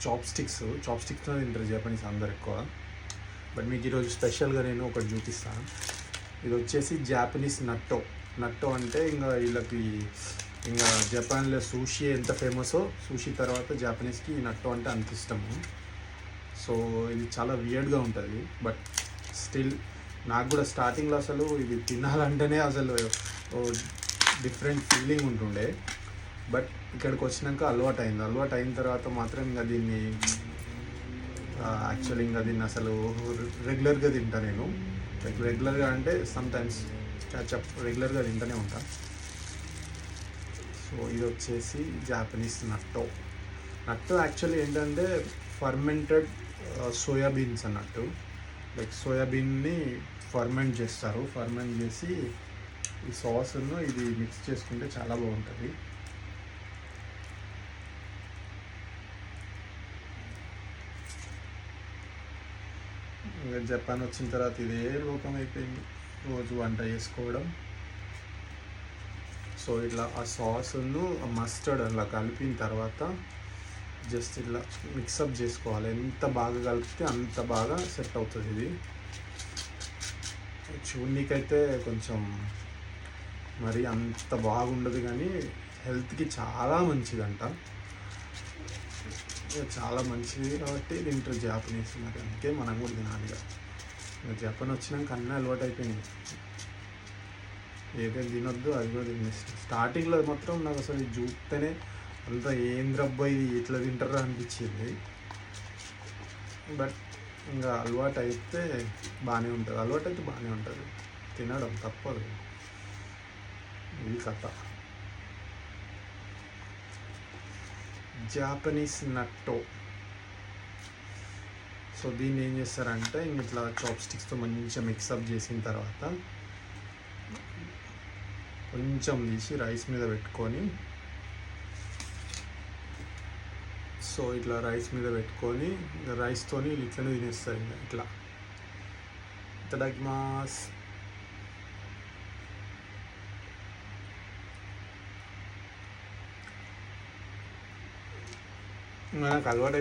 Chop స్టిక్స్తో తింటారు Japanese అందరు ఎక్కువ. బట్ మీకు ఈరోజు స్పెషల్గా నేను ఒకటి చూపిస్తాను. ఇది వచ్చేసి జాపనీస్ నట్టో అంటే ఇంకా వీళ్ళకి ఇంకా జపాన్లో సూషీ ఎంత ఫేమసో, సూషీ తర్వాత జాపనీస్కి ఈ నట్టో అంటే అంత ఇష్టము. సో ఇది చాలా వియర్డ్గా ఉంటుంది, బట్ స్టిల్ నాకు కూడా స్టార్టింగ్లో అసలు ఇది తినాలంటేనే అసలు డిఫరెంట్ ఫీలింగ్ ఉంటుండే. బట్ ఇక్కడికి వచ్చినాక అలవాటు అయిన తర్వాత మాత్రం ఇంకా దీన్ని యాక్చువల్లీ ఇంకా దీన్ని అసలు రెగ్యులర్గా తింటా నేను. రెగ్యులర్గా అంటే సమ్టైమ్స్ రెగ్యులర్గా తింటూనే ఉంటా. సో ఇది వచ్చేసి జాపనీస్ నట్టో యాక్చువల్లీ ఏంటంటే ఫర్మెంటెడ్ సోయాబీన్స్ అన్నట్టు. లైక్ సోయాబీన్ని ఫర్మెంట్ చేస్తారు. ఫర్మెంట్ చేసి ఈ సాస్ను ఇది మిక్స్ చేసుకుంటే చాలా బాగుంటుంది. ఇంకా జపాన్ వచ్చిన తర్వాత ఇదే లోకం అయిపోయింది, రోజు వంట చేసుకోవడం. సో ఇట్లా ఆ సాస్ను మస్టర్డ్ అలా కలిపిన తర్వాత జస్ట్ ఇట్లా మిక్సప్ చేసుకోవాలి. ఎంత బాగా కలిపితే అంత బాగా సెట్ అవుతుంది. ఇది చూడనీకైతే కొంచెం మరి అంత బాగుండదు, కానీ హెల్త్కి చాలా మంచిదంట. చాలా మంచిది కాబట్టి తింటారు జాపనీస్. మరి అందుకే మనం కూడా తినాలి. జపాన్ వచ్చినాక అన్నీ అలవాటు అయిపోయింది. ఏదైనా తినొద్దు అది కూడా తినేస్తాం. స్టార్టింగ్లో మాత్రం నాకు అసలు ఇది చూస్తేనే అంత ఏం రబ్బా ఇది ఎట్లా తింటారా అనిపించింది. బట్ ఇంకా అలవాటు అయితే బాగానే ఉంటుంది. తినడం తప్పదు. ఇది కథ. జాపనీస్ నట్టో. సో దీన్ని ఏం చేస్తారంటే ఇట్లా చాప్ స్టిక్స్తో మంచిగా మిక్సప్ చేసిన తర్వాత కొంచెం తీసి రైస్ మీద పెట్టుకొని, సో ఇట్లా రైస్ మీద పెట్టుకొని రైస్తోని ఇట్లనే తినేస్తారు. ఇట్లా ఇతడాకిమాస్. నాకు అలవాటు